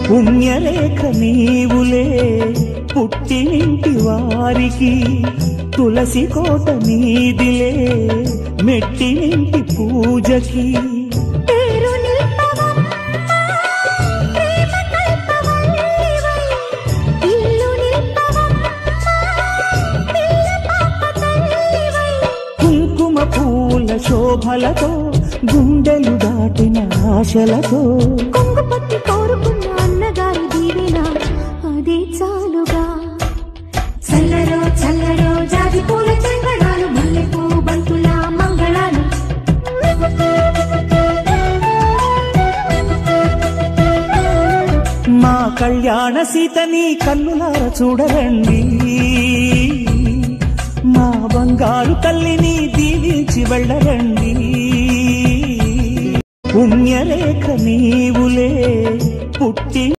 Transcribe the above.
పుణ్యరేఖ నీవులే పుట్టినింటి వారికి, తులసి కోట నీదిలే మెట్టినింటి పూజకి. కుంకుమ పూల శోభలతో గుండెలు దాటిన ఆశలతో కొంగుపత్తి కోరుకున్న అన్నగారి దీవెన అదే చాలుగా. చల్లరో చల్లరో జాజి పూల చంగడాలు, మల్లెపూ బంతుల మంగళాలు. మా కళ్యాణ సీతని కన్నులార చూడరండి, మా బంగారు తల్లిని దీవించి వెళ్ళరండి. పుణ్యరేఖ నీవులే పుట్టి